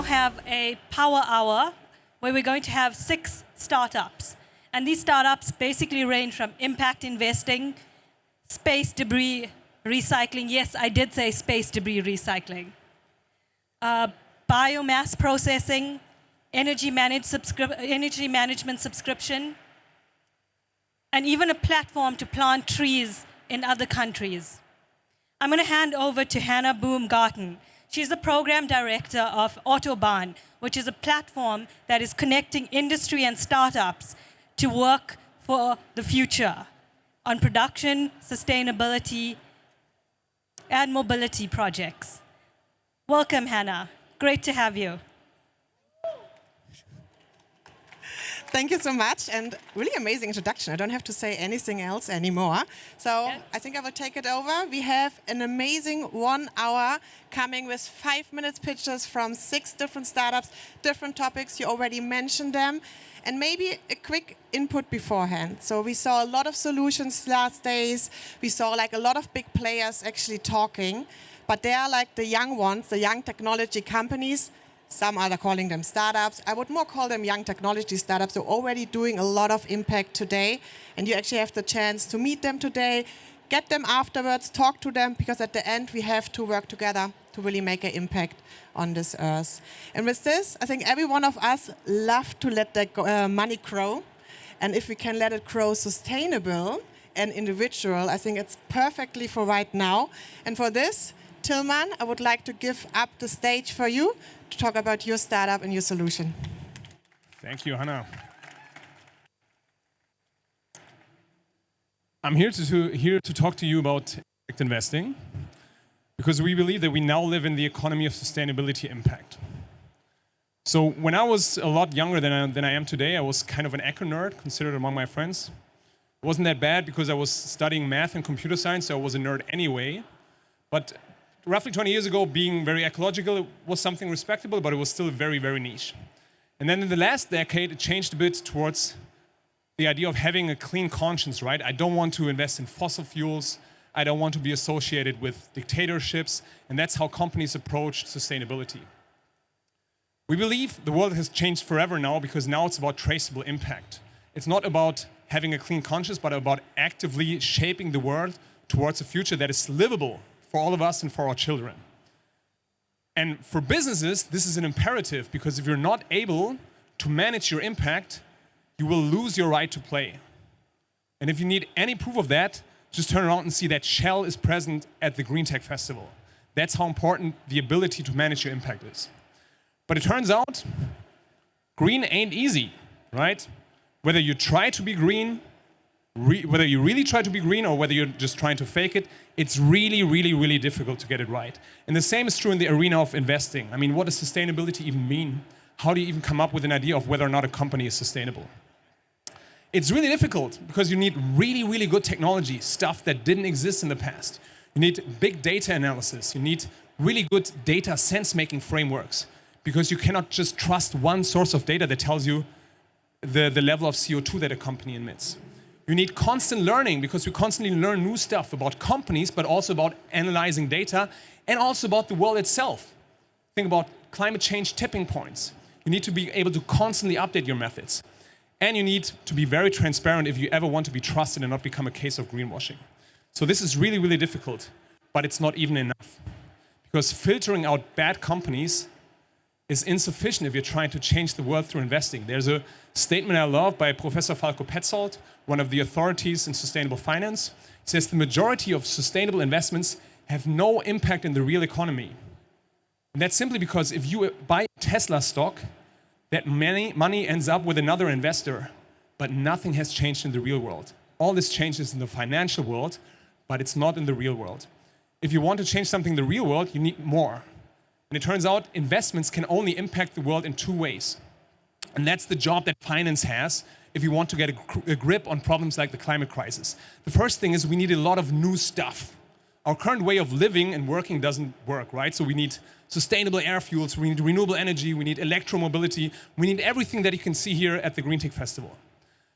have a power hour where we're going to have 6 startups. And these startups basically range from impact investing, space debris recycling. Yes, I did say space debris recycling. Biomass processing, energy management subscription, and even a platform to plant trees in other countries. I'm going to hand over to Hannah Boomgaarden. She's the program director of Autobahn, which is a platform that is connecting industry and startups to work for the future on production, sustainability, and mobility projects. Welcome, Hannah. Great to have you. Thank you so much, and really amazing introduction. I don't have to say anything else anymore. So I think I will take it over. We have an amazing 1 hour coming with 5 minutes pitches from 6 different startups, different topics. You already mentioned them. And maybe a quick input beforehand. So we saw a lot of solutions last days. We saw like a lot of big players actually talking, but they are like the young ones, the young technology companies. Some are calling them startups. I would more call them young technology startups. They're already doing a lot of impact today. And you actually have the chance to meet them today, get them afterwards, talk to them, because at the end we have to work together to really make an impact on this earth. And with this, I think every one of us love to let the money grow. And if we can let it grow sustainable and individual, I think it's perfectly for right now. And for this, Tillmann, I would like to give up the stage for you to talk about your startup and your solution. Thank you, Hannah. I'm here to talk to you about impact investing, because we believe that we now live in the economy of sustainability impact. So when I was a lot younger than I am today, I was kind of an eco nerd, considered among my friends. It wasn't that bad because I was studying math and computer science, so I was a nerd anyway. But roughly 20 years ago, being very ecological was something respectable, but it was still very, very niche. And then in the last decade, it changed a bit towards the idea of having a clean conscience, right? I don't want to invest in fossil fuels. I don't want to be associated with dictatorships. And that's how companies approach sustainability. We believe the world has changed forever now, because now it's about traceable impact. It's not about having a clean conscience, but about actively shaping the world towards a future that is livable for all of us and for our children. And for businesses, this is an imperative, because if you're not able to manage your impact, you will lose your right to play. And if you need any proof of that, just turn around and see that Shell is present at the GREENTECH festival. That's how important the ability to manage your impact is. But it turns out, green ain't easy, right? Whether you try to be green, whether you really try to be green, or whether you're just trying to fake it, it's really, really, really difficult to get it right. And the same is true in the arena of investing. I mean, what does sustainability even mean? How do you even come up with an idea of whether or not a company is sustainable? It's really difficult, because you need really, really good technology, stuff that didn't exist in the past. You need big data analysis. You need really good data sense-making frameworks, because you cannot just trust one source of data that tells you the level of CO2 that a company emits. You need constant learning, because we constantly learn new stuff about companies, but also about analyzing data, and also about the world itself. Think about climate change tipping points. You need to be able to constantly update your methods. And you need to be very transparent if you ever want to be trusted and not become a case of greenwashing. So this is really, really difficult, but it's not even enough. Because filtering out bad companies is insufficient if you're trying to change the world through investing. There's a statement I love by Professor Falco Petzold, one of the authorities in sustainable finance. It says the majority of sustainable investments have no impact in the real economy. And that's simply because if you buy a Tesla stock, that money ends up with another investor, but nothing has changed in the real world. All this changes in the financial world, but it's not in the real world. If you want to change something in the real world, you need more. And it turns out investments can only impact the world in 2 ways. And that's the job that finance has if you want to get a grip on problems like the climate crisis. The first thing is we need a lot of new stuff. Our current way of living and working doesn't work, right? So we need sustainable air fuels, we need renewable energy, we need electromobility, we need everything that you can see here at the GREENTECH Festival.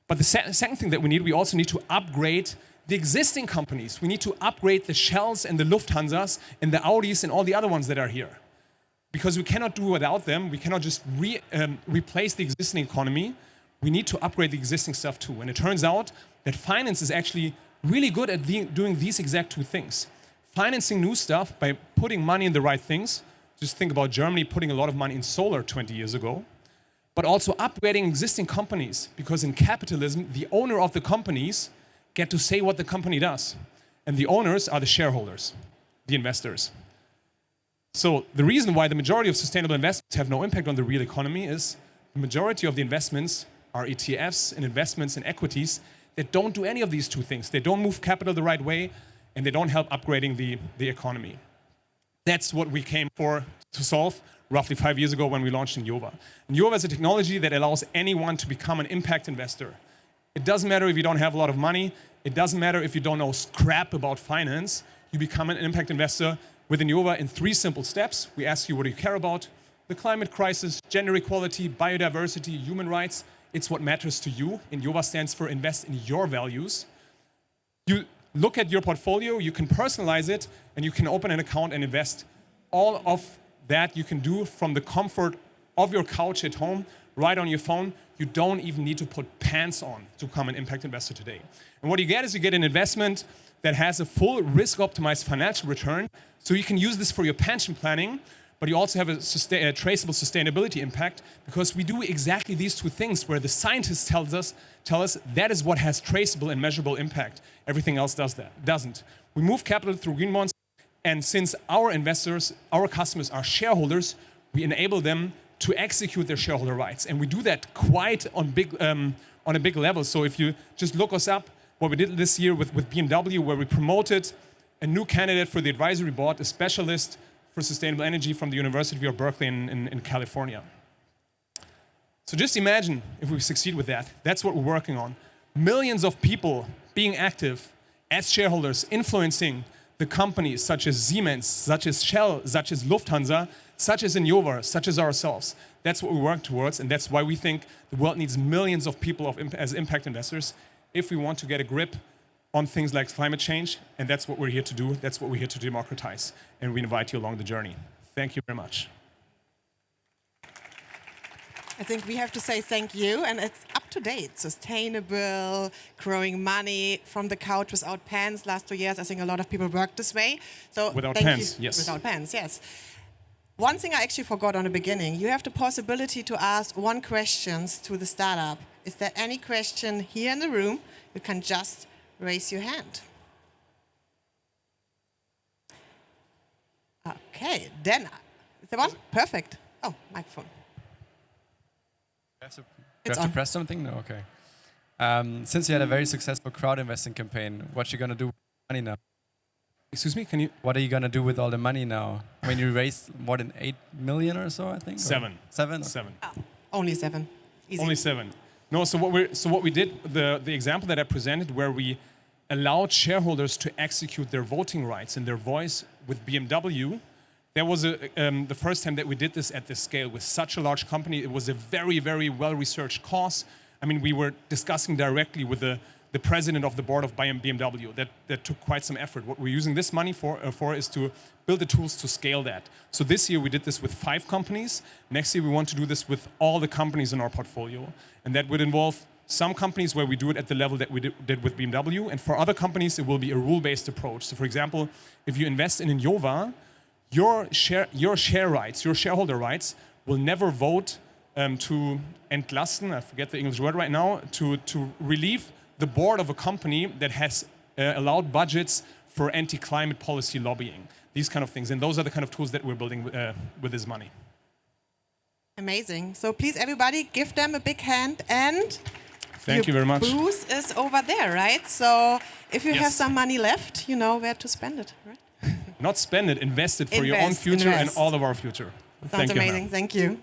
But the second thing that we also need to upgrade the existing companies. We need to upgrade the Shells and the Lufthansas and the Audis and all the other ones that are here. because we cannot do without them. We cannot just replace the existing economy. We need to upgrade the existing stuff too. And it turns out that finance is actually really good at doing these exact two things. Financing new stuff by putting money in the right things. Just think about Germany putting a lot of money in solar 20 years ago. But also upgrading existing companies, because in capitalism, the owner of the companies get to say what the company does. And the owners are the shareholders, the investors. So the reason why the majority of sustainable investments have no impact on the real economy is the majority of the investments are ETFs and investments in equities that don't do any of these two things. They don't move capital the right way, and they don't help upgrading the economy. That's what we came for to solve roughly 5 years ago when we launched Inyova. Yova is a technology that allows anyone to become an impact investor. It doesn't matter if you don't have a lot of money. It doesn't matter if you don't know crap about finance. You become an impact investor with Inyova in 3 simple steps. We ask you what do you care about. The climate crisis, gender equality, biodiversity, human rights. It's what matters to you. Inyova stands for invest in your values. You look at your portfolio, you can personalize it, and you can open an account and invest. All of that you can do from the comfort of your couch at home, right on your phone. You don't even need to put pants on to become an impact investor today. And what you get is you get an investment that has a full risk-optimized financial return, so you can use this for your pension planning, but you also have a traceable sustainability impact, because we do exactly these two things where the scientists tell us that is what has traceable and measurable impact. Everything else doesn't. We move capital through green bonds, and since our investors, our customers are shareholders, we enable them to execute their shareholder rights. And we do that quite on a big level. So if you just look us up, what we did this year with BMW, where we promoted a new candidate for the advisory board, a specialist for sustainable energy from the University of Berkeley in California. So just imagine if we succeed with that. That's what we're working on. Millions of people being active as shareholders, influencing the companies such as Siemens, such as Shell, such as Lufthansa, such as Inyova, such as ourselves. That's what we work towards, and that's why we think the world needs millions of people as impact investors if we want to get a grip on things like climate change, and that's what we're here to do. That's what we're here to democratize, and we invite you along the journey. Thank you very much. I think we have to say thank you, and it's up to date. Sustainable, growing money from the couch without pants. Last 2 years, I think a lot of people work this way. So without thank pants, you. yes. Without pants, yes. One thing I actually forgot on the beginning. You have the possibility to ask 1 question to the startup. Is there any question here in the room? You can just raise your hand. Okay, then, is there one? Perfect. Oh, microphone. Do I have to press something? No, okay. Since you had a very successful crowd investing campaign, what you gonna do with money now? Excuse me, can you? What are you gonna do with all the money now? I mean, you raised more than 8 million or so, I think. 7. Or 7. 7. Oh, only 7. Easy. Only 7. No, so what we did, the example that I presented, where we allowed shareholders to execute their voting rights and their voice with BMW. That was the first time that we did this at this scale with such a large company. It was a very, very well-researched cause. I mean, we were discussing directly with the president of the board of BMW. That took quite some effort. What we're using this money for is to build the tools to scale that. So this year we did this with 5 companies. Next year we want to do this with all the companies in our portfolio. And that would involve some companies where we do it at the level that we did with BMW. And for other companies, it will be a rule-based approach. So for example, if you invest in Yova, your share rights, your shareholder rights, will never vote to entlasten, I forget the English word right now, to relieve the board of a company that has allowed budgets for anti-climate policy lobbying, these kind of things. And those are the kind of tools that we're building with this money. Amazing. So please, everybody, give them a big hand. And thank you very much. Booth is over there, right? So if you Yes. have some money left, you know where to spend it, right? Not spend it, invest it for your own future and all of our future. Sounds amazing. Thank you.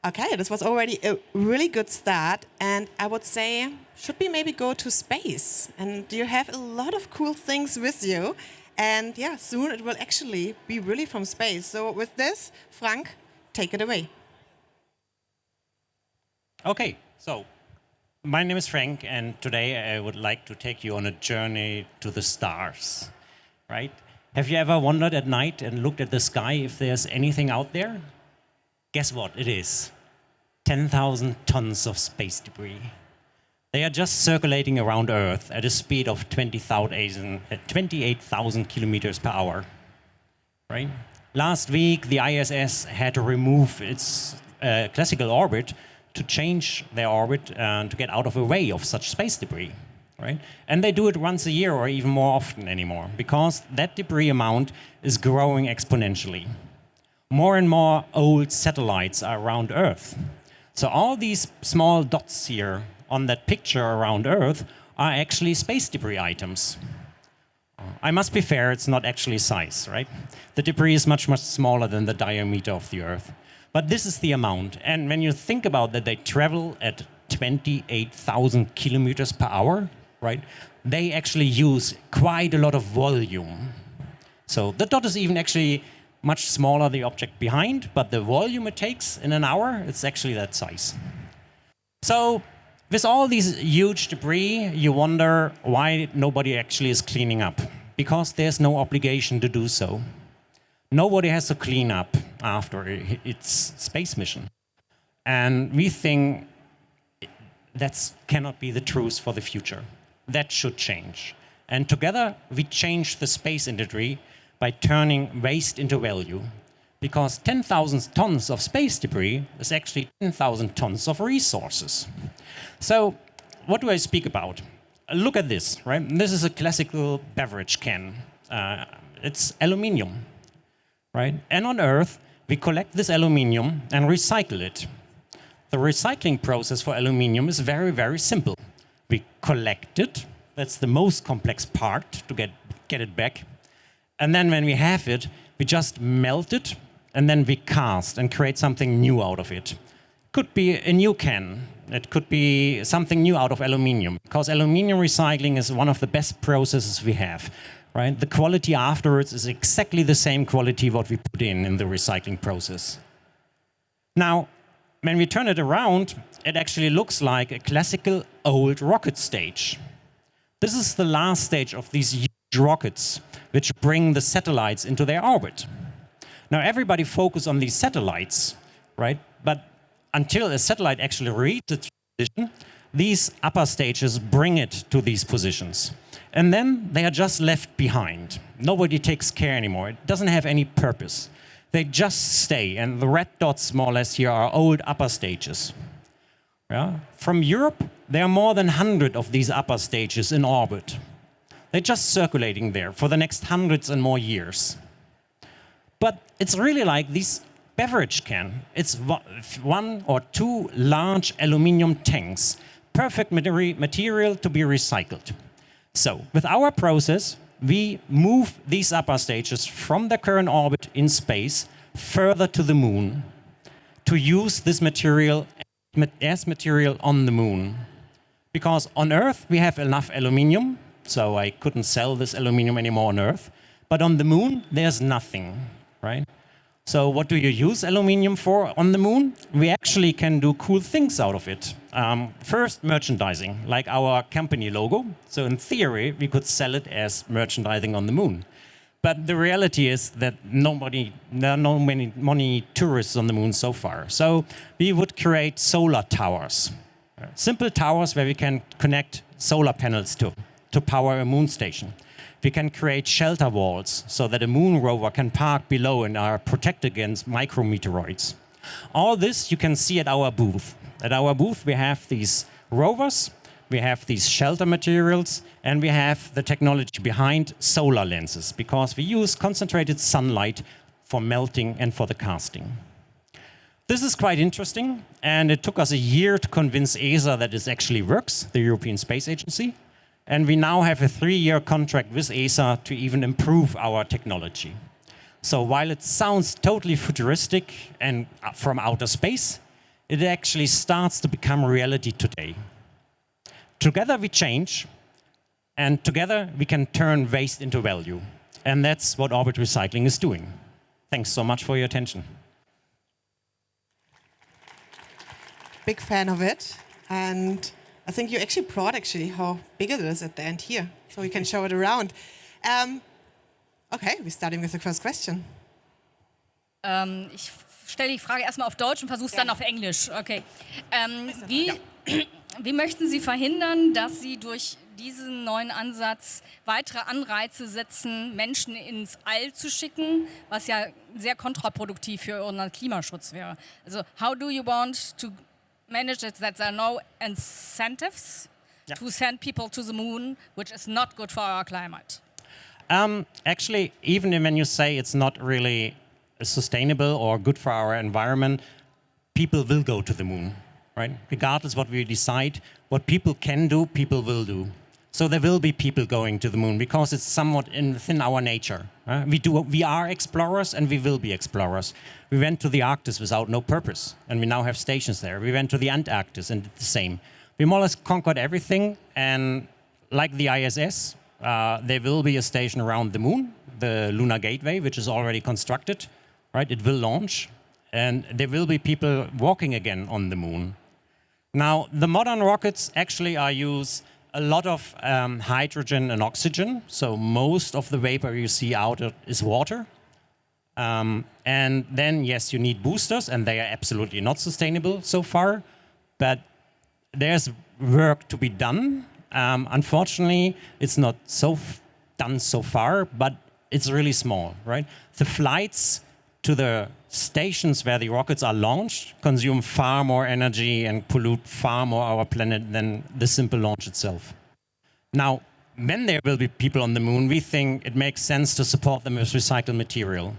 Okay, this was already a really good start. And I would say, should we maybe go to space? And you have a lot of cool things with you. And yeah, soon it will actually be really from space. So with this, Frank, take it away. Okay, so my name is Frank, and today I would like to take you on a journey to the stars, right? Have you ever wandered at night and looked at the sky if there's anything out there? Guess what? It is 10,000 tons of space debris. They are just circulating around Earth at a speed of 28,000 kilometers per hour. Right? Last week, the ISS had to remove its classical orbit to change their orbit to get out of the way of such space debris. Right? And they do it once a year or even more often anymore, because that debris amount is growing exponentially. More and more old satellites are around Earth. So all these small dots here on that picture around Earth are actually space debris items. I must be fair, it's not actually size, right? The debris is much, much smaller than the diameter of the Earth. But this is the amount. And when you think about that they travel at 28,000 kilometers per hour, right? They actually use quite a lot of volume. So the dot is even actually much smaller, the object behind, but the volume it takes in an hour, it's actually that size. So with all these huge debris, you wonder why nobody actually is cleaning up. Because there's no obligation to do so. Nobody has to clean up after its space mission. And we think that cannot be the truth for the future. That should change. And together, we change the space industry by turning waste into value. Because 10,000 tons of space debris is actually 10,000 tons of resources. So what do I speak about? Look at this, right? This is a classical beverage can. It's aluminium, right? And on Earth, we collect this aluminium and recycle it. The recycling process for aluminium is very, very simple. We collect it. That's the most complex part to get it back. And then when we have it, we just melt it, and then we cast and create something new out of it. Could be a new can. It could be something new out of aluminium, because aluminium recycling is one of the best processes we have. Right? The quality afterwards is exactly the same quality what we put in the recycling process. Now, when we turn it around, it actually looks like a classical old rocket stage. This is the last stage of these huge rockets, which bring the satellites into their orbit. Now, everybody focus on these satellites, right? But until a satellite actually reaches its position, these upper stages bring it to these positions. And then they are just left behind. Nobody takes care anymore. It doesn't have any purpose. They just stay. And the red dots, more or less, here are old upper stages. Yeah? From Europe, there are more than 100 of these upper stages in orbit. They're just circulating there for the next hundreds and more years. But it's really like this beverage can. It's one or two large aluminium tanks, perfect material to be recycled. So with our process, we move these upper stages from their current orbit in space further to the moon to use this material as material on the moon. Because on Earth, we have enough aluminium, so I couldn't sell this aluminium anymore on Earth. But on the moon, there's nothing, right? So what do you use aluminium for on the moon? We actually can do cool things out of it. First, merchandising, like our company logo. So in theory, we could sell it as merchandising on the moon. But the reality is that there are not many tourists on the moon so far. So we would create solar towers. Simple towers where we can connect solar panels to power a moon station. We can create shelter walls so that a moon rover can park below and are protected against micrometeoroids. All this you can see at our booth. At our booth, we have these rovers, we have these shelter materials, and we have the technology behind solar lenses, because we use concentrated sunlight for melting and for the casting. This is quite interesting, and it took us a year to convince ESA that this actually works, the European Space Agency. And we now have a 3-year contract with ESA to even improve our technology. So while it sounds totally futuristic and from outer space, it actually starts to become reality today. Together we change, and together we can turn waste into value. And that's what Orbit Recycling is doing. Thanks so much for your attention. Big fan of it. And I think you actually brought how big it is at the end here, so we can show it around. Okay, we're starting with the first question. Ich stelle die Frage erstmal auf Deutsch und versuche es dann auf Englisch. Okay. Wie möchten Sie verhindern, dass Sie durch diesen neuen Ansatz weitere Anreize setzen, Menschen ins All zu schicken, was ja sehr kontraproduktiv für unseren Klimaschutz wäre? Also, how do you want to manage it that there are no incentives to send people to the moon, which is not good for our climate? Actually, even when you say it's not really sustainable or good for our environment, people will go to the moon, right? Regardless what we decide, what people can do, people will do. So there will be people going to the moon because it's somewhat within our nature. We are explorers and we will be explorers. We went to the Arctic without no purpose and we now have stations there. We went to the Antarctic and did the same. We more or less conquered everything, and like the ISS, there will be a station around the moon, the Lunar Gateway, which is already constructed, right? It will launch, and there will be people walking again on the moon. Now, the modern rockets actually use a lot of hydrogen and oxygen, so most of the vapor you see out is water. And then, yes, you need boosters, and they are absolutely not sustainable so far, but there's work to be done. Unfortunately, it's not done so far, but it's really small, right? The flights to the stations where the rockets are launched consume far more energy and pollute far more our planet than the simple launch itself. Now, when there will be people on the moon, we think it makes sense to support them with recycled material,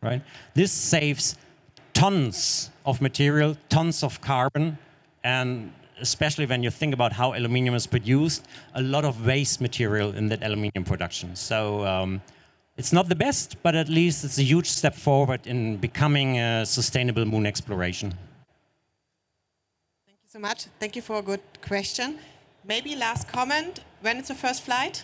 right? This saves tons of material, tons of carbon, and especially when you think about how aluminium is produced, a lot of waste material in that aluminium production. So it's not the best, but at least it's a huge step forward in becoming a sustainable moon exploration. Thank you so much. Thank you for a good question. Maybe last comment, when is the first flight?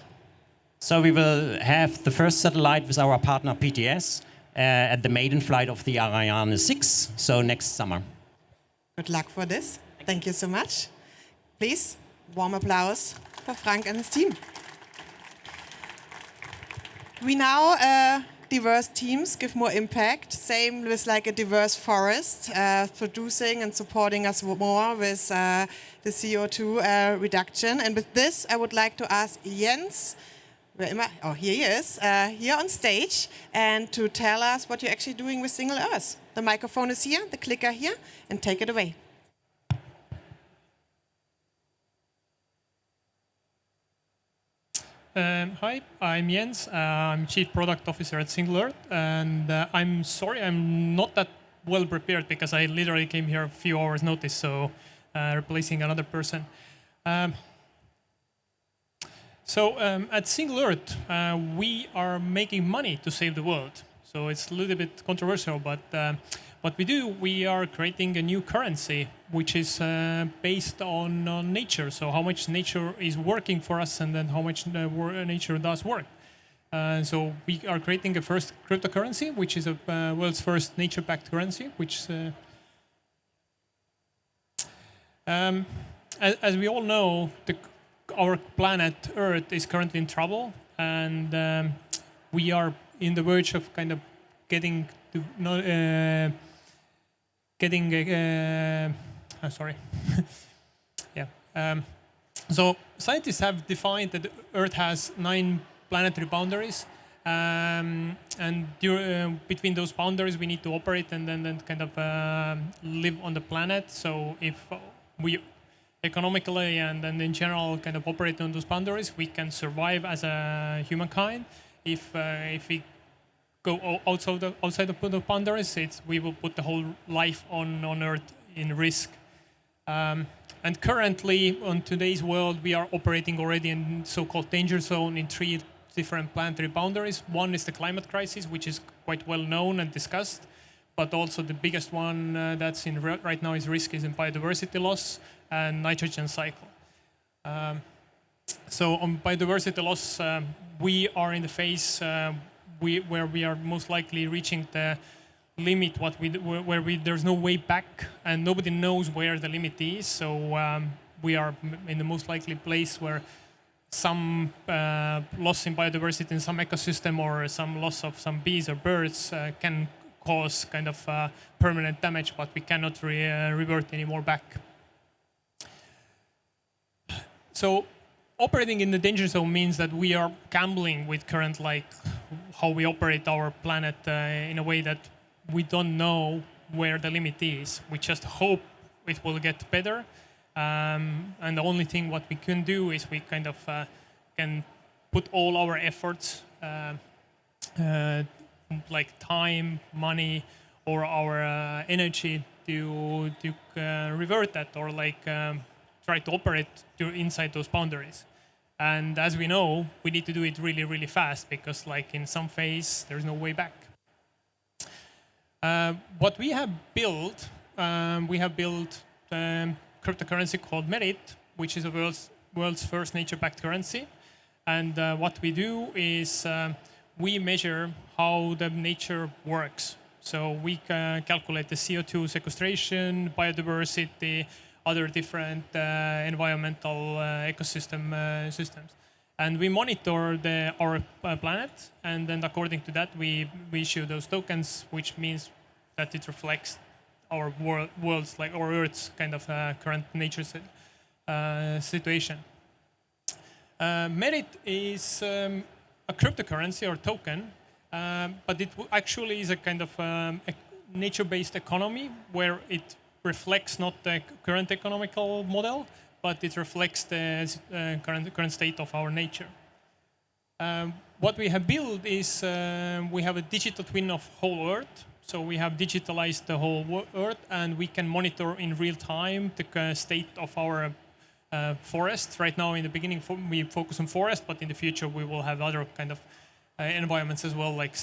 So we will have the first satellite with our partner PTS at the maiden flight of the Ariane 6, so next summer. Good luck for this. Thank you so much. Please, warm applause for Frank and his team. We now, diverse teams give more impact. Same with like a diverse forest, producing and supporting us more with the CO2 reduction. And with this, I would like to ask Jens, where am I? Oh, here he is, here on stage, and to tell us what you're actually doing with Single.Earth. The microphone is here, the clicker here, and take it away. Hi, I'm Jens. I'm Chief Product Officer at Single.Earth, and I'm sorry I'm not that well prepared because I literally came here a few hours notice, so replacing another person. At Single.Earth, we are making money to save the world. So it's a little bit controversial, but what we do, we are creating a new currency, which is based on nature. So how much nature is working for us, and then how much nature does work. So we are creating a first cryptocurrency, which is a world's first nature-backed currency, which as we all know, our planet Earth is currently in trouble, and we are in the verge of kind of getting to sorry. Yeah. So scientists have defined that Earth has 9 planetary boundaries, and between those boundaries we need to operate and then kind of live on the planet. So if we economically and then in general kind of operate on those boundaries, we can survive as a humankind. If we go outside the boundaries, we will put the whole life on Earth in risk. And currently, on today's world, we are operating already in so-called danger zone in 3 different planetary boundaries. One is the climate crisis, which is quite well known and discussed, but also the biggest one that's in right now is risk is in biodiversity loss and nitrogen cycle. So on biodiversity loss, we are in the phase where we are most likely reaching the limit where there's no way back, and nobody knows where the limit is. So we are in the most likely place where some loss in biodiversity in some ecosystem or some loss of some bees or birds can cause kind of permanent damage, but we cannot revert anymore back. So operating in the danger zone means that we are gambling with current, like how we operate our planet in a way that we don't know where the limit is. We just hope it will get better. And the only thing what we can do is we kind of can put all our efforts, like time, money, or our energy to revert that, or like try to operate inside those boundaries. And as we know, we need to do it really, really fast because, like in some phase, there's no way back. What we have built, cryptocurrency called Merit, which is the world's first nature-backed currency. And what we do is we measure how the nature works. So we calculate the CO2 sequestration, biodiversity, other different environmental ecosystem systems. And we monitor our planet, and then according to that, we issue those tokens, which means that it reflects our world's, like our Earth's kind of current nature situation. Merit is a cryptocurrency or token, but it actually is a kind of a nature-based economy where it reflects not the current economical model, but it reflects the current state of our nature. What we have built is we have a digital twin of whole Earth. So we have digitalized the whole Earth, and we can monitor in real time the state of our forests. Right now, in the beginning, we focus on forest, but in the future, we will have other kind of environments as well, like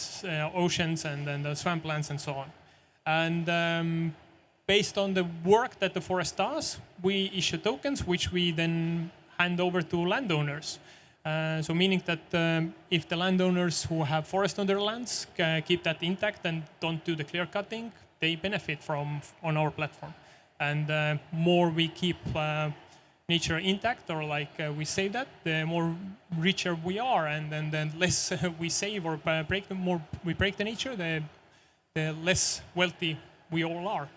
oceans and then the swamplands and so on. And based on the work that the forest does, we issue tokens, which we then hand over to landowners. So meaning that if the landowners who have forest on their lands keep that intact and don't do the clear cutting, they benefit from on our platform. And more we keep nature intact, or like we save that, the more richer we are, and then less we save or break the nature, the less wealthy we all are.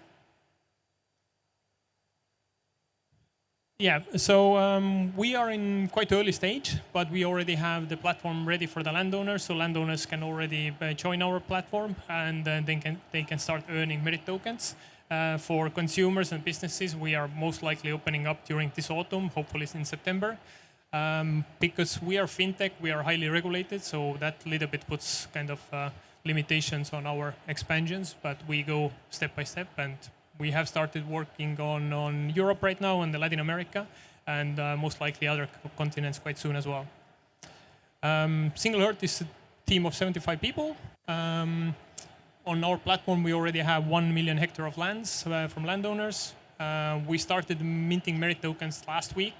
Yeah, so we are in quite early stage, but we already have the platform ready for the landowners. So landowners can already join our platform, and then they can start earning Merit tokens. For consumers and businesses, we are most likely opening up during this autumn, hopefully in September. Because we are fintech, we are highly regulated, so that little bit puts kind of limitations on our expansions, but we go step by step, and we have started working on Europe right now and Latin America, and most likely other continents quite soon as well. Single.Earth is a team of 75 people. On our platform, we already have 1 million hectares of lands from landowners. We started minting Merit tokens last week,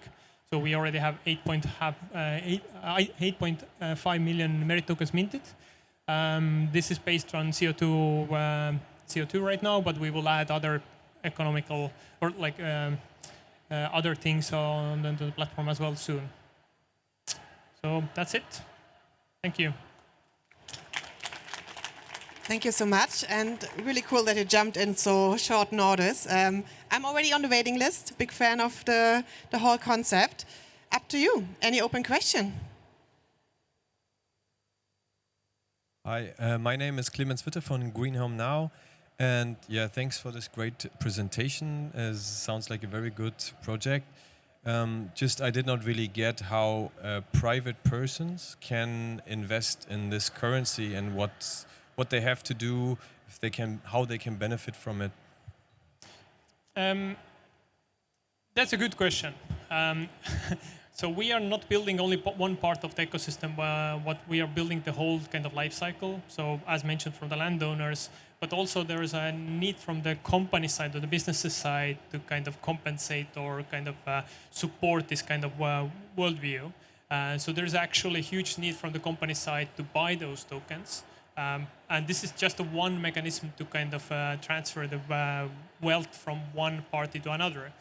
so we already have 8.5 million Merit tokens minted. This is based on CO2 right now, but we will add other economical or like other things on the platform as well soon. So that's it. Thank you. Thank you so much, and really cool that you jumped in so short notice. I'm already on the waiting list, big fan of the whole concept. Up to you. Any open question? Hi, my name is Clemens Witte from Green Home Now. And yeah, thanks for this great presentation. Sounds like a very good project. Just I did not really get how private persons can invest in this currency and what they have to do, if they can, how they can benefit from it. That's a good question. So we are not building only one part of the ecosystem. What we are building the whole kind of life cycle. So as mentioned from the landowners, but also there is a need from the company side or the businesses side to kind of compensate or kind of support this kind of worldview. So there's actually a huge need from the company side to buy those tokens. And this is just one mechanism to kind of transfer the wealth from one party to another.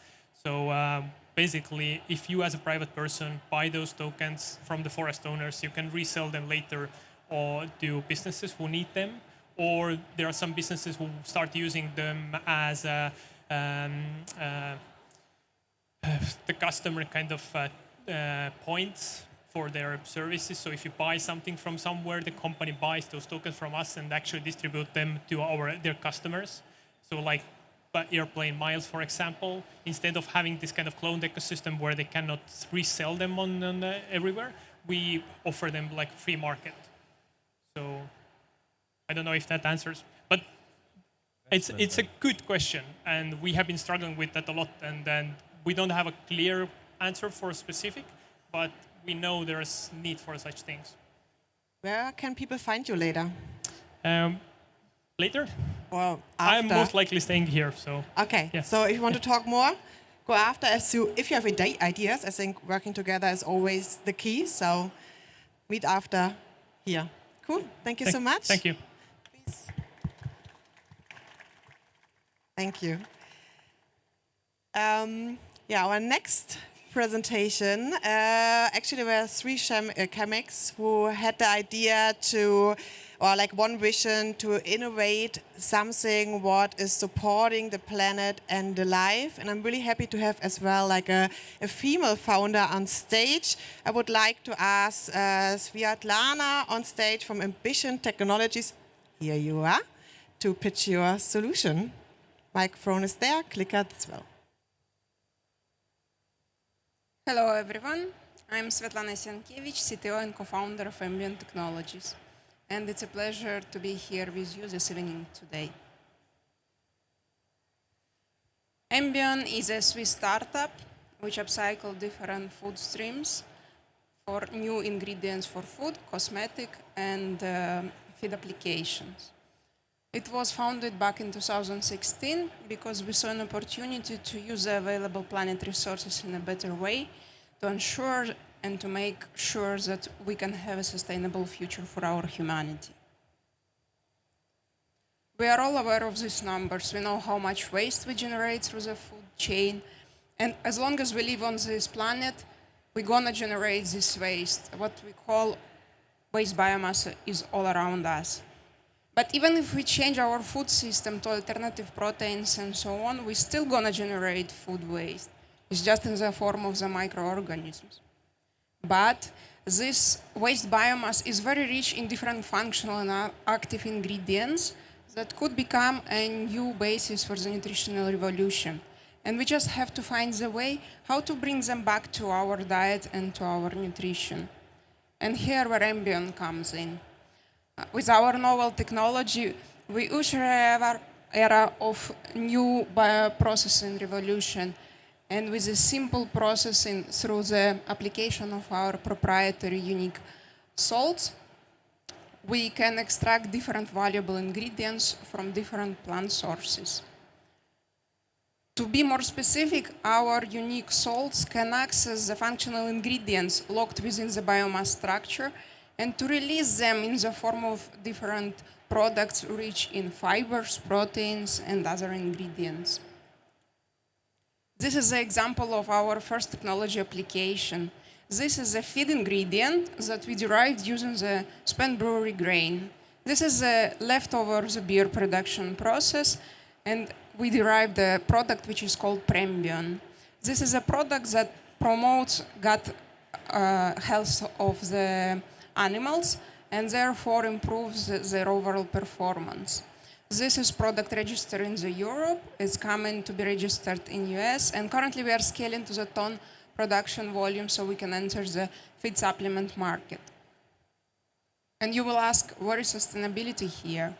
So basically, if you as a private person buy those tokens from the forest owners, you can resell them later or to businesses who need them. Or there are some businesses who start using them as the customer kind of points for their services. So if you buy something from somewhere, the company buys those tokens from us and actually distribute them to their customers. So like airplane miles, for example, instead of having this kind of cloned ecosystem where they cannot resell them on everywhere, we offer them like free market. So I don't know if that answers, but it's a good question, and we have been struggling with that a lot, and then we don't have a clear answer for specific, but we know there's need for such things. Where can people find you later? Later? Or after? I'm most likely staying here, so. Okay, yeah. so if you want to talk more, go after. If you have ideas, I think working together is always the key, so meet after here. Cool, thank you so much. Thank you. Please. Thank you. Our next presentation, actually there were three chemics who had the idea to, or like one vision to innovate something what is supporting the planet and the life. And I'm really happy to have as well like a female founder on stage. I would like to ask Sviatlana on stage from Embion Technologies, here you are, to pitch your solution. Microphone is there, click it as well. Hello everyone, I'm Sviatlana Siankevich, CTO and co-founder of Embion Technologies. And it's a pleasure to be here with you this evening today. Embion is a Swiss startup which upcycles different food streams for new ingredients for food, cosmetic, and feed applications. It was founded back in 2016 because we saw an opportunity to use the available planet resources in a better way to ensure and to make sure that we can have a sustainable future for our humanity. We are all aware of these numbers. We know how much waste we generate through the food chain. And as long as we live on this planet, we're gonna generate this waste. What we call waste biomass is all around us. But even if we change our food system to alternative proteins and so on, we're still gonna generate food waste. It's just in the form of the microorganisms. But this waste biomass is very rich in different functional and active ingredients that could become a new basis for the nutritional revolution. And we just have to find the way how to bring them back to our diet and to our nutrition. And here where Embion comes in. With our novel technology, we usher an era of new bioprocessing revolution. And with a simple processing through the application of our proprietary unique salts, we can extract different valuable ingredients from different plant sources. To be more specific, our unique salts can access the functional ingredients locked within the biomass structure and to release them in the form of different products rich in fibers, proteins, and other ingredients. This is an example of our first technology application. This is a feed ingredient that we derived using the spent brewery grain. This is a leftover of the beer production process, and we derived a product which is called Embion. This is a product that promotes gut health of the animals and therefore improves their overall performance. This is product registered in Europe. It's coming to be registered in US, and currently we are scaling to the ton production volume so we can enter the feed supplement market. And you will ask, where is sustainability here?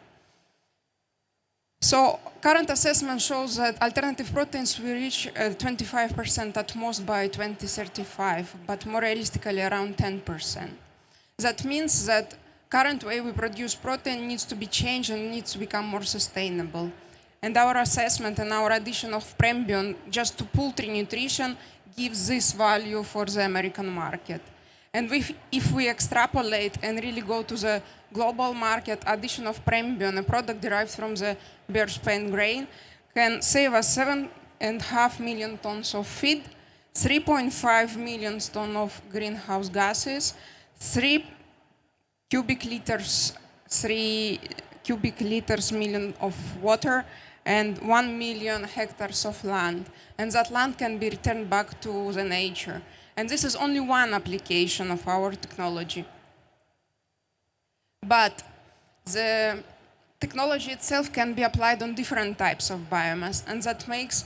So current assessment shows that alternative proteins will reach 25% at most by 2035, but more realistically around 10%. That means that current way we produce protein needs to be changed and needs to become more sustainable. And our assessment and our addition of Embion just to poultry nutrition gives this value for the American market. And if we extrapolate and really go to the global market, addition of Embion, a product derived from the bear spent grain, can save us 7.5 million tons of feed, 3.5 million tons of greenhouse gases, 3 cubic liters million of water, and 1 million hectares of land. And that land can be returned back to the nature. And this is only one application of our technology. But the technology itself can be applied on different types of biomass, and that makes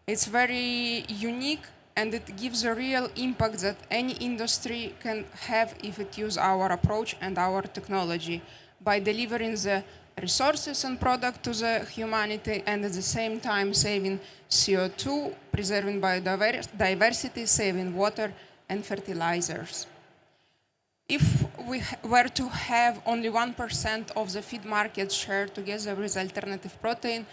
it very unique, and it gives a real impact that any industry can have if it uses our approach and our technology by delivering the resources and product to the humanity, and at the same time saving CO2, preserving biodiversity, saving water and fertilizers. If we were to have only 1% of the feed market share together with alternative protein,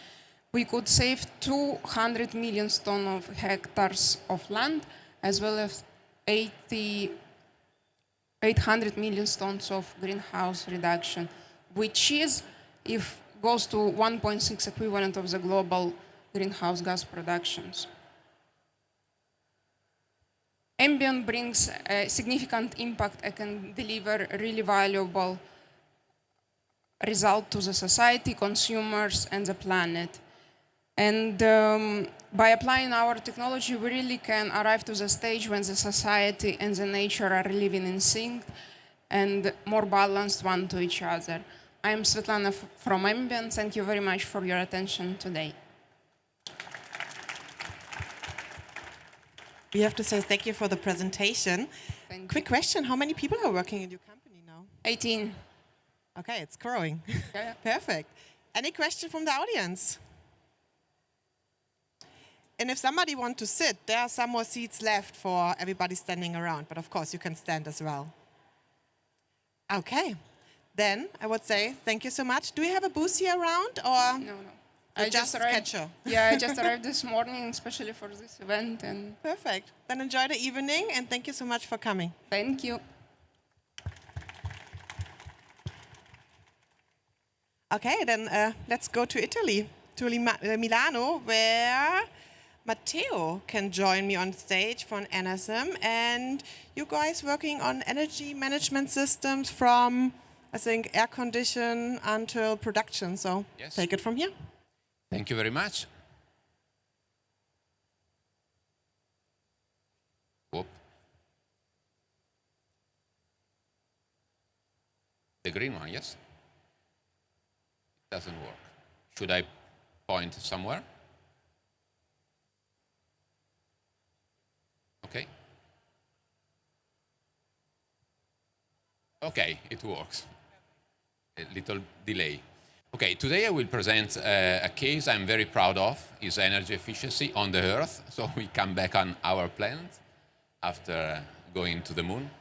we could save 200 million tons of hectares of land, as well as 800 million tons of greenhouse reduction, which is, if goes to 1.6 equivalent of the global greenhouse gas productions. Embion brings a significant impact and can deliver a really valuable result to the society, consumers, and the planet. And by applying our technology, we really can arrive to the stage when the society and the nature are living in sync and more balanced one to each other. I am Sviatlana from Ambient. Thank you very much for your attention today. We have to say thank you for the presentation. Quick question, how many people are working in your company now? 18. Okay, it's growing. Yeah. Perfect. Any question from the audience? And if somebody wants to sit, there are some more seats left for everybody standing around, but of course you can stand as well. Okay, then I would say thank you so much. Do we have a booth here around, or? No. I just arrived. Yeah, I just arrived this morning, especially for this event. And perfect. Then enjoy the evening, and thank you so much for coming. Thank you. Okay, then let's go to Italy, to Milano, where Matteo can join me on stage from ENERSEM, and you guys working on energy management systems from, I think, air condition until production. So yes. Take it from here. Thank you very much. Whoop. The green one, yes? It doesn't work. Should I point somewhere? Okay. Okay, it works. A little delay. Okay, today I will present a case I'm very proud of, is energy efficiency on the Earth. So we come back on our planet after going to the moon.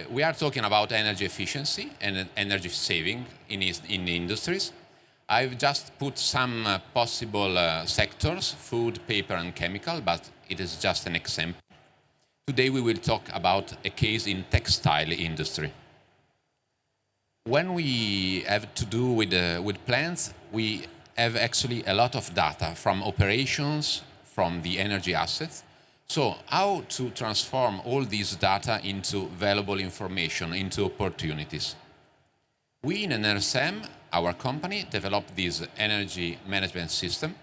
We are talking about energy efficiency and energy saving in the industries. I've just put some possible sectors, food, paper and chemical, but it is just an example. Today we will talk about a case in textile industry. When we have to do with plants, we have actually a lot of data from operations, from the energy assets. So how to transform all these data into valuable information, into opportunities? We in ENERSEM, our company, developed this energy management system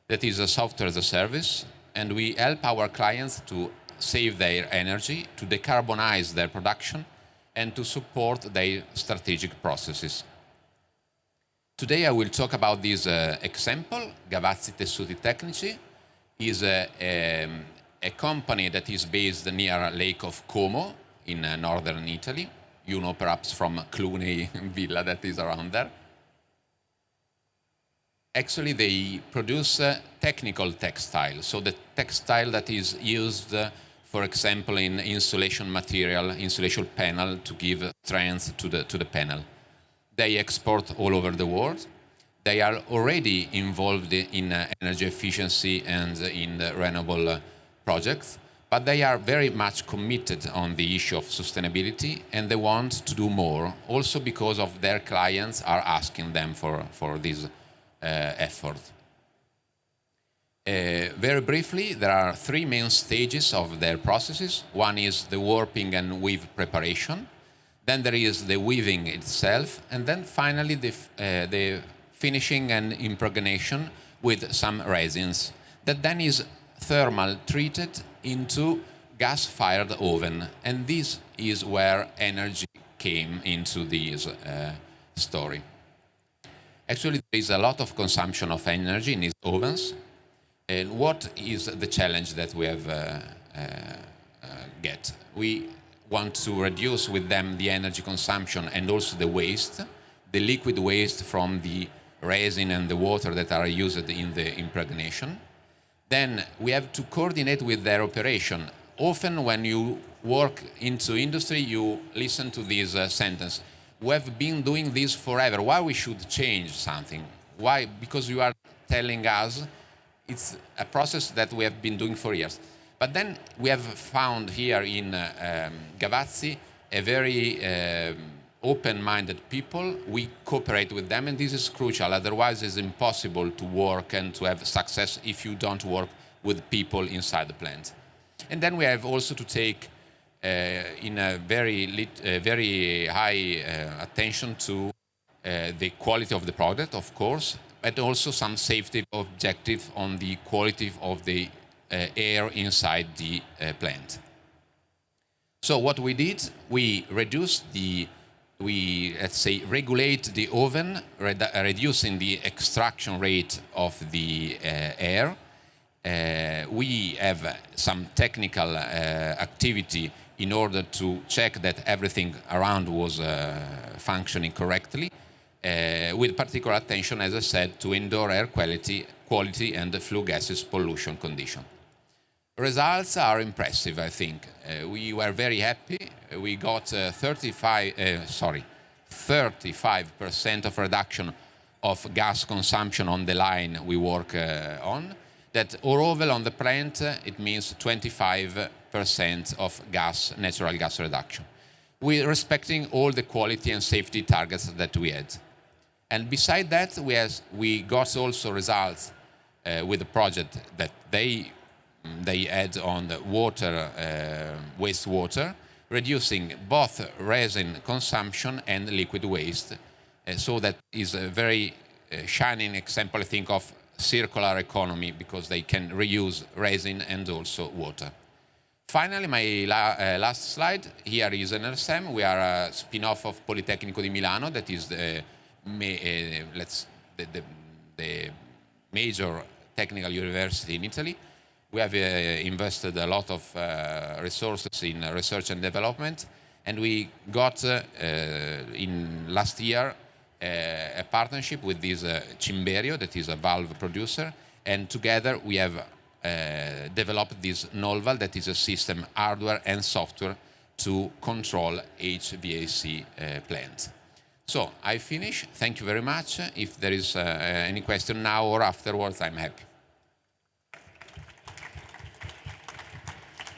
that is a software as a service, and we help our clients to save their energy, to decarbonize their production, and to support their strategic processes. Today I will talk about this example. Gavazzi Tessuti Tecnici is a company that is based near Lake of Como in northern Italy. You know perhaps from Cluny Villa that is around there. Actually they produce technical textile, so the textile that is used for example, in insulation material, insulation panel to give strength to the panel. They export all over the world. They are already involved in energy efficiency and in the renewable projects, but they are very much committed on the issue of sustainability, and they want to do more, also because of their clients are asking them for this effort. Very briefly, there are three main stages of their processes. One is the warping and weave preparation. Then there is the weaving itself. And then finally, the finishing and impregnation with some resins. That then is thermal treated into gas-fired oven. And this is where energy came into this story. Actually, there is a lot of consumption of energy in these ovens. And what is the challenge that we have get? We want to reduce with them the energy consumption and also the waste, the liquid waste from the resin and the water that are used in the impregnation. Then we have to coordinate with their operation. Often when you work into industry, you listen to this sentence. We have been doing this forever. Why we should change something? Why? Because you are telling us it's a process that we have been doing for years. But then we have found here in Gavazzi a very open-minded people. We cooperate with them, and this is crucial. Otherwise, it's impossible to work and to have success if you don't work with people inside the plant. And then we have also to take in a very high attention to the quality of the product, of course, but also some safety objective on the quality of the air inside the plant. So what we did, we reduced let's say, regulate the oven, reducing the extraction rate of the air. We have some technical activity in order to check that everything around was functioning correctly, with particular attention, as I said, to indoor air quality and the flue gases pollution condition. Results are impressive, I think. We were very happy. We got 35% of reduction of gas consumption on the line we work on. That overall on the plant, it means 25% of natural gas reduction. We're respecting all the quality and safety targets that we had. And beside that, we got also results with the project that they had on the water, wastewater, reducing both resin consumption and liquid waste. So that is a very shining example, I think, of circular economy, because they can reuse resin and also water. Finally, my last slide. Here is ENERSEM. We are a spin-off of Politecnico di Milano, that is the major technical university in Italy. We have invested a lot of resources in research and development, and we got in last year a partnership with this Cimberio, that is a valve producer, and together we have developed this Nolval, that is a system, hardware and software, to control HVAC plants. So I finish. Thank you very much. If there is any question now or afterwards, I'm happy.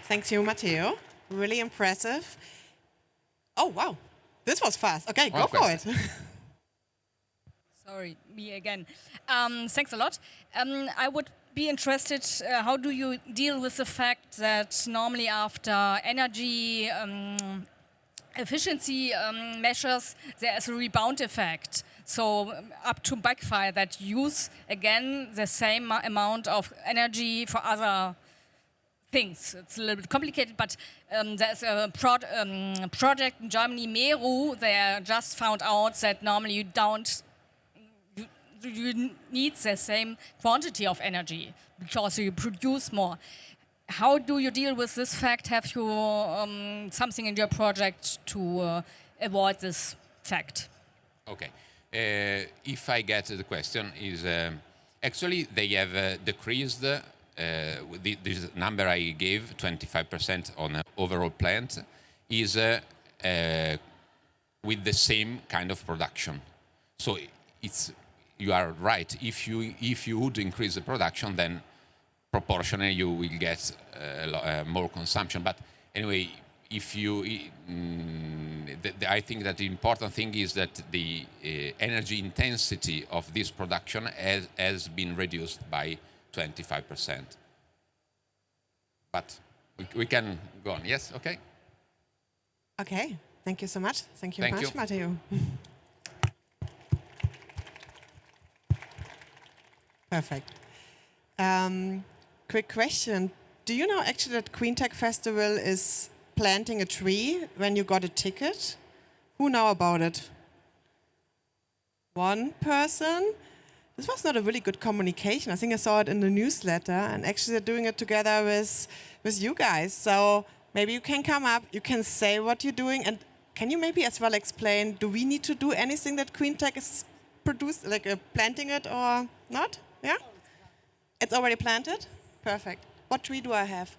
Thank you, Matteo. Really impressive. Oh, wow. This was fast. Okay, go for it. Sorry, me again. Thanks a lot. I would be interested, how do you deal with the fact that normally after energy efficiency measures, there is a rebound effect? So up to backfire, that use again the same amount of energy for other things. It's a little bit complicated, but there's a project in Germany, Meru. They just found out that normally you need the same quantity of energy because you produce more. How do you deal with this fact? Have you something in your project to avoid this fact? Okay. If I get the question, is actually they have decreased this number I gave, 25% on an overall plant, is with the same kind of production. So you are right. If you would increase the production, then proportionally you will get more consumption. But anyway, I think that the important thing is that the energy intensity of this production has been reduced by 25%. But we can go on. Yes, okay? Okay, thank you so much. Thank you Thank much, you. Matteo. Perfect. Quick question. Do you know actually that GreenTech Festival is planting a tree when you got a ticket? Who know about it? One person? This was not a really good communication. I think I saw it in the newsletter, and actually they're doing it together with you guys. So maybe you can come up, you can say what you're doing, and can you maybe as well explain, do we need to do anything that GreenTech is produced, like planting it or not? Yeah? It's already planted? Perfect. What tree do I have?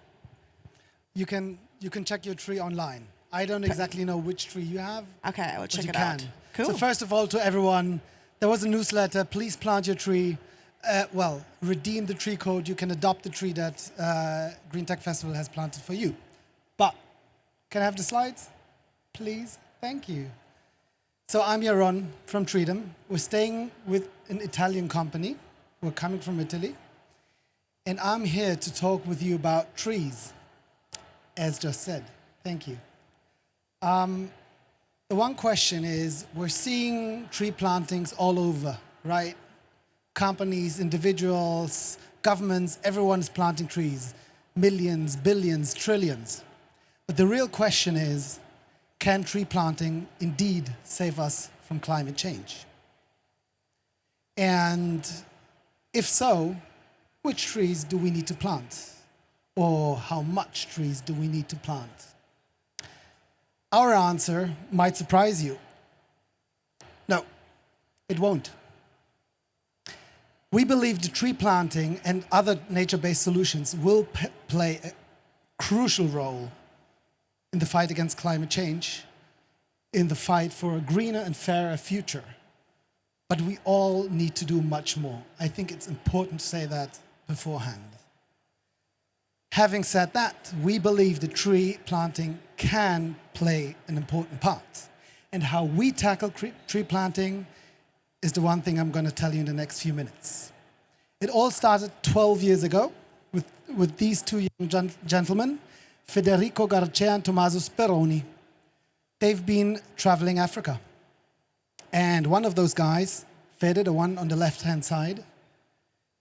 You can check your tree online. I don't exactly know which tree you have. Okay, I will check it out. Cool. So first of all, to everyone, there was a newsletter. Please plant your tree. Redeem the tree code. You can adopt the tree that GreenTech Festival has planted for you. But can I have the slides, please? Thank you. So I'm Jaron from Treedom. We're staying with an Italian company. We're coming from Italy. And I'm here to talk with you about trees, as just said. Thank you. The one question is, we're seeing tree plantings all over, right? Companies, individuals, governments, everyone's planting trees. Millions, billions, trillions. But the real question is, can tree planting indeed save us from climate change? And if so, which trees do we need to plant? Or how much trees do we need to plant? Our answer might surprise you. No, it won't. We believe the tree planting and other nature-based solutions will play a crucial role in the fight against climate change, in the fight for a greener and fairer future. But we all need to do much more. I think it's important to say that beforehand. Having said that, we believe the tree planting can play an important part. And how we tackle tree planting is the one thing I'm going to tell you in the next few minutes. It all started 12 years ago with these two young gentlemen, Federico Garcia and Tommaso Speroni. They've been traveling Africa. And one of those guys, Fede, the one on the left-hand side,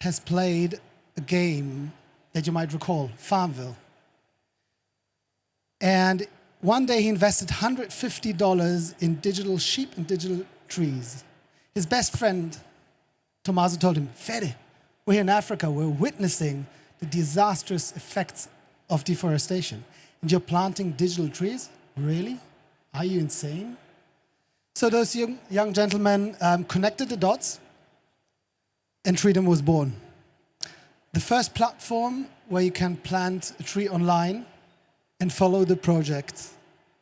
has played a game that you might recall, Farmville. And one day he invested $150 in digital sheep and digital trees. His best friend, Tommaso, told him, Fede, we're here in Africa, we're witnessing the disastrous effects of deforestation. And you're planting digital trees? Really? Are you insane? So those young gentlemen connected the dots, and Treedom was born. The first platform where you can plant a tree online and follow the project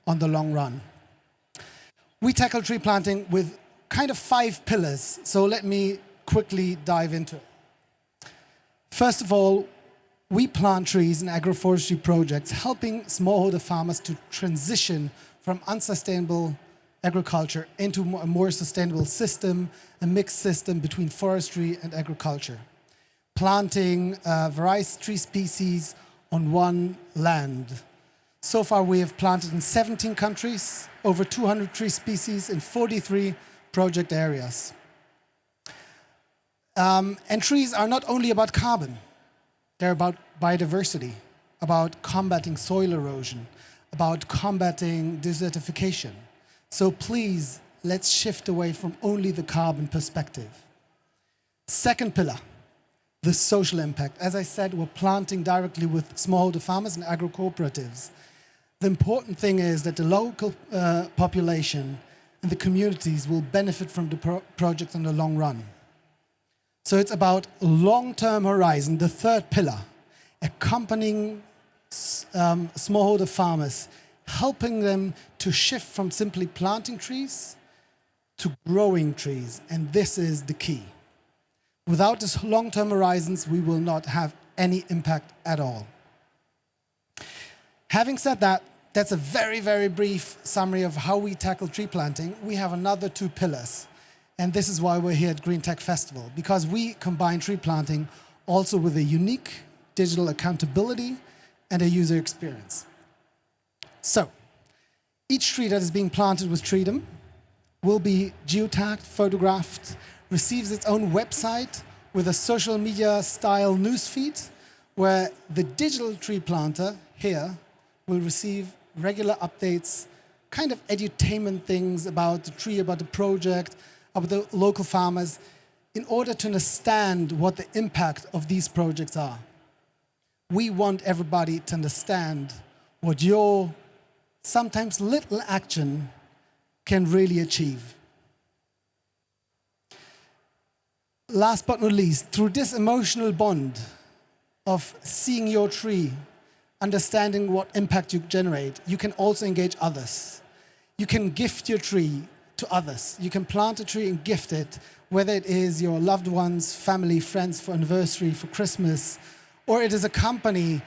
on the long run. We tackle tree planting with kind of 5 pillars, so let me quickly dive into it. First of all, we plant trees in agroforestry projects, helping smallholder farmers to transition from unsustainable agriculture into a more sustainable system, a mixed system between forestry and agriculture. Planting various tree species on one land. So far we have planted in 17 countries, over 200 tree species in 43 project areas. And trees are not only about carbon, they're about biodiversity, about combating soil erosion, about combating desertification. So please, let's shift away from only the carbon perspective. Second pillar, the social impact. As I said, we're planting directly with smallholder farmers and agro-cooperatives. The important thing is that the local population and the communities will benefit from the project in the long run. So it's about long-term horizon, the third pillar, accompanying smallholder farmers, helping them to shift from simply planting trees to growing trees, and this is the key. Without these long-term horizons, we will not have any impact at all. Having said that, that's a very, very brief summary of how we tackle tree planting. We have another 2 pillars, and this is why we're here at GreenTech Festival, because we combine tree planting also with a unique digital accountability and a user experience. So, each tree that is being planted with Treedom will be geotagged, photographed, receives its own website with a social media style newsfeed where the digital tree planter here will receive regular updates, kind of edutainment things about the tree, about the project, about the local farmers, in order to understand what the impact of these projects are. We want everybody to understand what your sometimes little action can really achieve. Last but not least, through this emotional bond of seeing your tree, understanding what impact you generate, you can also engage others. You can gift your tree to others. You can plant a tree and gift it, whether it is your loved ones, family, friends for anniversary, for Christmas, or it is a company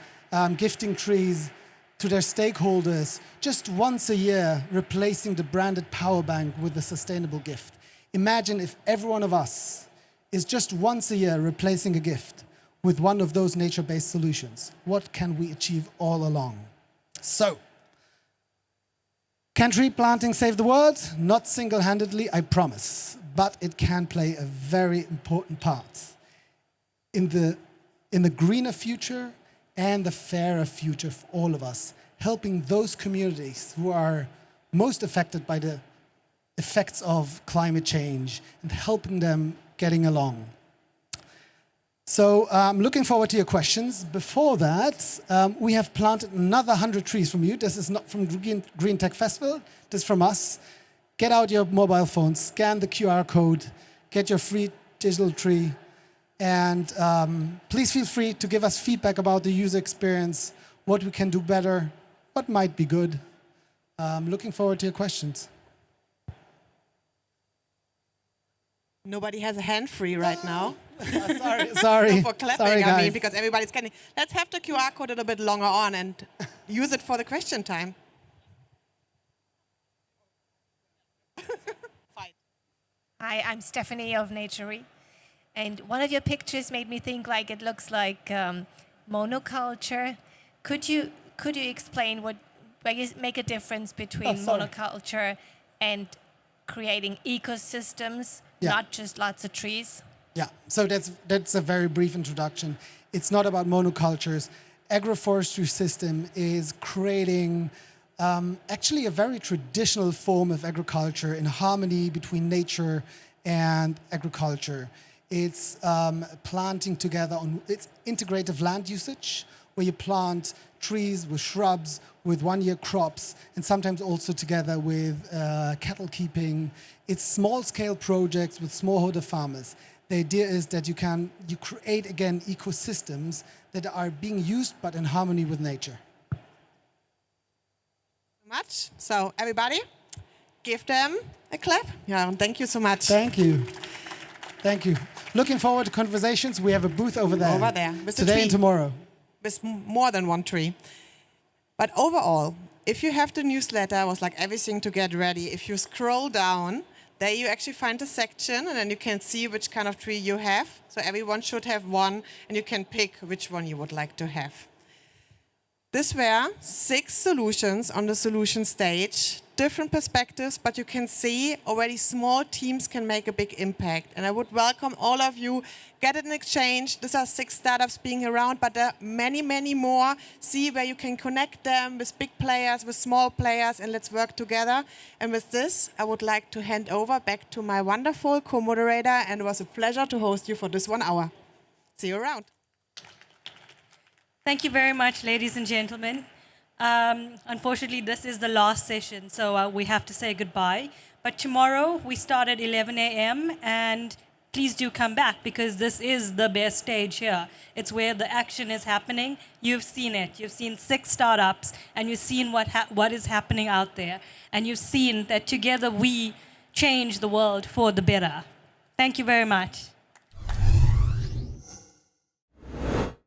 gifting trees to their stakeholders just once a year, replacing the branded power bank with a sustainable gift. Imagine if every one of us is just once a year replacing a gift with one of those nature-based solutions. What can we achieve all along? So, can tree planting save the world? Not single-handedly, I promise, but it can play a very important part in the greener future and the fairer future for all of us, helping those communities who are most affected by the effects of climate change and helping them getting along. So I'm looking forward to your questions. Before that, we have planted another 100 trees from you. This is not from GreenTech Festival, this is from us. Get out your mobile phone, scan the QR code, get your free digital tree, and please feel free to give us feedback about the user experience, what we can do better, what might be good. Looking forward to your questions. Nobody has a hand free right now. Sorry. No, for clapping, Sorry, I mean, guys. because everybody's scanning. Let's have the QR code a little bit longer on and use it for the question time. Fine. Hi, I'm Stephanie of Natury. And one of your pictures made me think like it looks like monoculture. Could you explain where you make a difference between monoculture and creating ecosystems, not just lots of trees? Yeah, so that's a very brief introduction. It's not about monocultures. Agroforestry system is creating actually a very traditional form of agriculture in harmony between nature and agriculture. It's planting together on it's integrative land usage, where you plant trees with shrubs, with one-year crops, and sometimes also together with cattle keeping. It's small-scale projects with smallholder farmers. The idea is that you create, again, ecosystems that are being used but in harmony with nature. Much. So everybody, give them a clap. Yeah, thank you so much. Thank you. Thank you. Looking forward to conversations. We have a booth over there. Over there. With Today and tomorrow. With more than one tree. But overall, if you have the newsletter, it was like everything to get ready. If you scroll down, there you actually find a section, and then you can see which kind of tree you have. So everyone should have one, and you can pick which one you would like to have. These were 6 solutions on the solution stage, different perspectives, but you can see already small teams can make a big impact. And I would welcome all of you, get an exchange. These are 6 startups being around, but there are many, many more. See where you can connect them with big players, with small players, and let's work together. And with this, I would like to hand over back to my wonderful co-moderator, and it was a pleasure to host you for this 1 hour. See you around. Thank you very much, ladies and gentlemen. Unfortunately, this is the last session, so we have to say goodbye. But tomorrow, we start at 11 a.m., and please do come back, because this is the best stage here. It's where the action is happening. You've seen it. You've seen 6 startups, and you've seen what is happening out there. And you've seen that together we change the world for the better. Thank you very much.